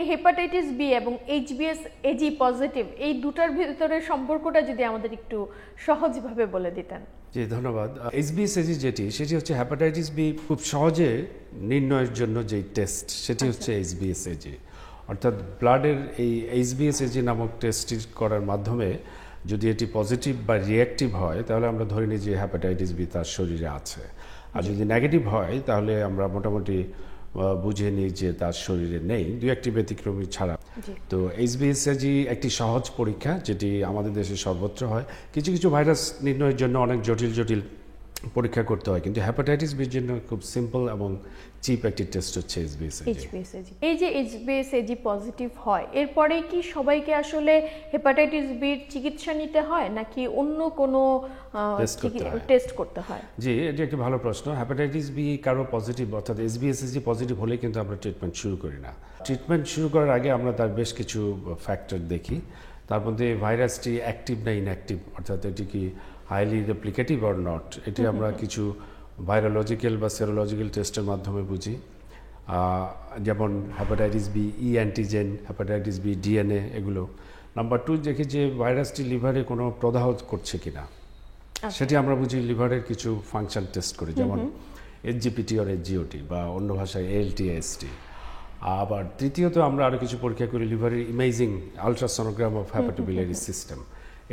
Hepatitis B এবং HBS AG positive এই দুটার ভিতরে সম্পর্কটা যদি আমাদের একটু সহজভাবে বলে দিতেন। জি ধন্যবাদ। এইচবিএসএজি সেটি হচ্ছে হেপাটাইটিস বি খুব সহজে নির্ণয়ের জন্য যে টেস্ট সেটি হচ্ছে এইচবিএসএজি, অর্থাৎ ব্লাডের এই এইচবিএসএজি নামক টেস্টটি করার মাধ্যমে যদি এটি পজিটিভ বা রিঅ্যাক্টিভ হয় তাহলে আমরা ধরে নিই যে হেপাটাইটিস বি তার শরীরে আছে, আর যদি নেগেটিভ হয় তাহলে আমরা মোটামুটি বুঝে নিই যে তার শরীরে নেই, দু একটি ব্যতিক্রমী ছাড়া। তো এইচবিএসএজি একটি সহজ পরীক্ষা যেটি আমাদের দেশে সর্বত্র হয়। কিছু কিছু ভাইরাস নির্ণয়ের জন্য অনেক জটিল জটিল পরীক্ষা করতে হয়, কিন্তু হেপাটাইটিস বির জন্য খুব সিম্পল এবং চিপ একটি টেস্ট হচ্ছে এইচবিএসএজি। এই যে এইচবিএসএজি পজিটিভ হয় এরপরে কি সবাইকে আসলে হেপাটাইটিস বির চিকিৎসা নিতে হয় নাকি অন্য কোনো টেস্ট করতে হয়? জি, এটি একটি ভালো প্রশ্ন। হেপাটাইটিস বি কারো পজিটিভ অর্থাৎ এইচবিএসএজি পজিটিভ হলে কিন্তু আমরা ট্রিটমেন্ট শুরু করি না। ট্রিটমেন্ট শুরু করার আগে আমরা তার বেশ কিছু ফ্যাক্টর দেখি, তার মধ্যে ভাইরাসটি অ্যাক্টিভ না ইনঅ্যাক্টিভ, অর্থাৎ এটি কি হাইলি রেপ্লিকেটিভ অর নট, এটি আমরা কিছু ভাইরোলজিক্যাল বা সেরোলজিক্যাল টেস্টের মাধ্যমে বুঝি। যেমন hepatitis B e antigen, hepatitis B DNA, এগুলো। নাম্বার 2 দেখি যে ভাইরাসটি লিভারে কোনো প্রদাহ করছে কিনা, সেটি আমরা বুঝি লিভারের কিছু ফাংশন টেস্ট করি, যেমন এসজিপিটি অর এসজিওটি বা অন্য ভাষায় এএলটি এএসটি। আবার তৃতীয়ত আমরা আরও কিছু পরীক্ষা করি লিভারের imaging ultrasonogram of hepatobiliary system.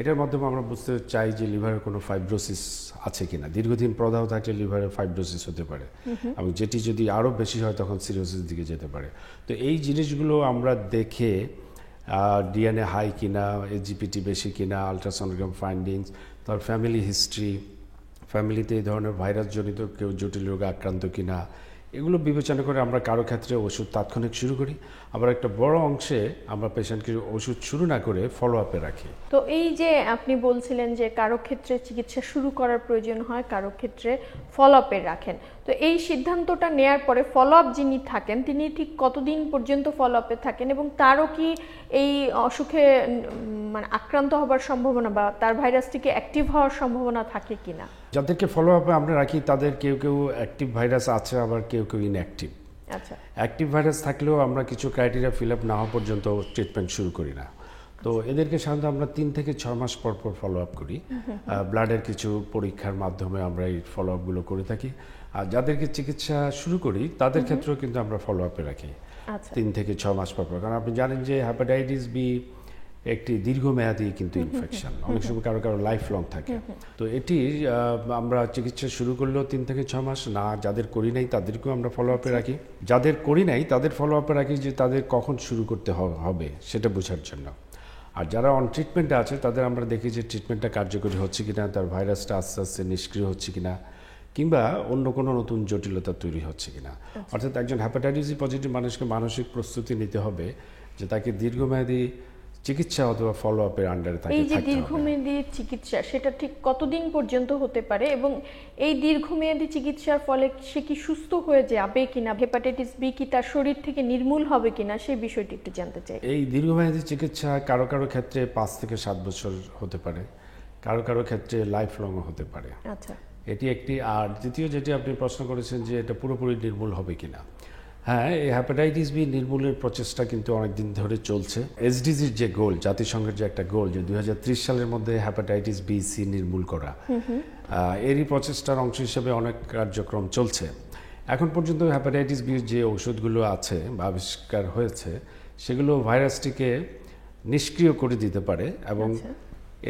এটার মাধ্যমে আমরা বুঝতে চাই যে লিভারের কোনো ফাইব্রোসিস আছে কিনা। দীর্ঘদিন প্রদাহ থাকলে লিভারে ফাইব্রোসিস হতে পারে এবং যেটি যদি আরও বেশি হয় তখন সিরোসিস দিকে যেতে পারে। তো এই জিনিসগুলো আমরা দেখে ডিএনএ হাই কিনা, এসজিপিটি বেশি কিনা, আলট্রাসোনোগ্রাম ফাইন্ডিংস, তার ফ্যামিলি হিস্ট্রি, ফ্যামিলিতে এই ধরনের ভাইরাসজনিত কেউ জটিল রোগে আক্রান্ত কিনা, এগুলো বিবেচনা করে আমরা কারো ক্ষেত্রে ওষুধ তাৎক্ষণিক শুরু করি, আবার একটা বড় অংশে আমরা পেশেন্টকে ওষুধ শুরু না করে ফলো আপে রাখি। তো এই যে আপনি বলছিলেন যে কারো ক্ষেত্রে চিকিৎসা শুরু করার প্রয়োজন হয়, কারো ক্ষেত্রে ফলো আপে রাখেন, তো এই সিদ্ধান্তটা নেয়ার পরে ফলো আপ যিনি থাকেন তিনি ঠিক কতদিন পর্যন্ত ফলো আপে থাকেন এবং তারও কি এই অসুখে মানে আক্রান্ত হবার সম্ভাবনা বা তার ভাইরাসটিকে অ্যাক্টিভ হওয়ার সম্ভাবনা থাকে কিনা? যাদেরকে ফলো আপে আমরা রাখি তাদের কেউ কেউ অ্যাক্টিভ ভাইরাস আছে, আবার কেউ কেউ ইনঅ্যাক্টিভ। আচ্ছা, অ্যাক্টিভ ভাইরাস থাকলেও আমরা কিছু ক্রাইটেরিয়া ফিল আপ না হওয়া পর্যন্ত ট্রিটমেন্ট শুরু করি না। তো এদেরকে সাধারণত আমরা 3 থেকে 6 মাস পর পর ফলো আপ করি। ব্লাডের কিছু পরীক্ষার মাধ্যমে আমরা এই ফলো আপগুলো করে থাকি। আর যাদেরকে চিকিৎসা শুরু করি তাদের ক্ষেত্রেও কিন্তু আমরা ফলো আপে রাখি 3 থেকে 6 মাস পর পর। কারণ আপনি জানেন যে হেপাটাইটিস বি একটি দীর্ঘমেয়াদী কিন্তু ইনফেকশন, অনেক সময় কারো কারো লাইফ লং থাকে। তো এটি আমরা চিকিৎসা শুরু করলেও 3 থেকে 6 মাস না, যাদের করি নাই তাদেরকেও আমরা ফলো আপে রাখি, যাদের করি নাই তাদের ফলো আপে রাখি যে তাদের কখন শুরু করতে হবে সেটা বোঝার জন্য। আর যারা অন ট্রিটমেন্টে আছে তাদের আমরা দেখি যে ট্রিটমেন্টটা কার্যকরী হচ্ছে কিনা, তার ভাইরাসটা আস্তে আস্তে নিষ্ক্রিয় হচ্ছে কিনা, কিংবা অন্য কোনো নতুন জটিলতা তৈরি হচ্ছে কিনা। অর্থাৎ একজন হেপাটাইটিস পজিটিভ মানুষকে মানসিক প্রস্তুতি নিতে হবে যে তাকে দীর্ঘমেয়াদী চিকিৎসা অথবা ফলো আপের আন্ডারে থাকে। এই যে দীর্ঘমেয়াদী চিকিৎসা সেটা ঠিক কতদিন পর্যন্ত হতে পারে এবং এই দীর্ঘমেয়াদী চিকিৎসার ফলে সে কি সুস্থ হয়ে যাবে কিনা, হেপাটাইটিস বি কি তার শরীর থেকে নির্মূল হবে কিনা সেই বিষয়টি একটু জানতে চাই। এই দীর্ঘমেয়াদী চিকিৎসা কারো কারো ক্ষেত্রে 5 থেকে 7 বছর হতে পারে, কারো কারো ক্ষেত্রে লাইফ লং হতে পারে। আচ্ছা, এটি একটি। আর দ্বিতীয় যেটি আপনি প্রশ্ন করেছেন যে এটা পুরোপুরি নির্মূল হবে কিনা, হ্যাঁ, এই হেপাটাইটিস বি নির্মূলের প্রচেষ্টা কিন্তু অনেকদিন ধরে চলছে। এসডিজির যে গোল, জাতিসংঘের যে একটা গোল যে 2030 সালের মধ্যে হেপাটাইটিস বি সি নির্মূল করা, এরই প্রচেষ্টার অংশ হিসেবে অনেক কার্যক্রম চলছে। এখন পর্যন্ত হেপাটাইটিস বির যে ওষুধগুলো আছে বা আবিষ্কার হয়েছে সেগুলো ভাইরাসটিকে নিষ্ক্রিয় করে দিতে পারে এবং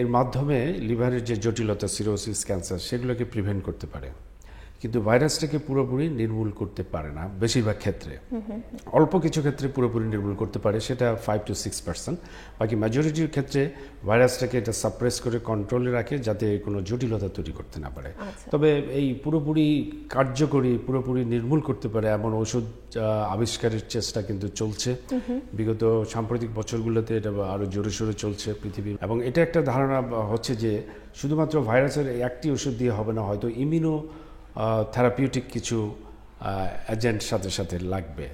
এর মাধ্যমে লিভারের যে জটিলতা, সিরোসিস, ক্যান্সার, সেগুলোকে প্রিভেন্ট করতে পারে, কিন্তু ভাইরাসটাকে পুরোপুরি নির্মূল করতে পারে না বেশিরভাগ ক্ষেত্রে। অল্প কিছু ক্ষেত্রে পুরোপুরি নির্মূল করতে পারে, সেটা 5 to 6%। বাকি মেজরিটির ক্ষেত্রে ভাইরাসটাকে এটা সাপ্রেস করে কন্ট্রোলে রাখে যাতে কোনো জটিলতা তৈরি করতে না পারে। তবে এই পুরোপুরি কার্যকরী, পুরোপুরি নির্মূল করতে পারে এমন ওষুধ আবিষ্কারের চেষ্টা কিন্তু চলছে বিগত সাম্প্রতিক বছরগুলোতে, এটা আরও জোরে সোরে চলছে পৃথিবীর। এবং এটা একটা ধারণা হচ্ছে যে শুধুমাত্র ভাইরাসের একটি ওষুধ দিয়ে হবে না, হয়তো ইমিউনো থেরাপিউটিক কিছু এজেন্ট সাথে সাথে লাগবে।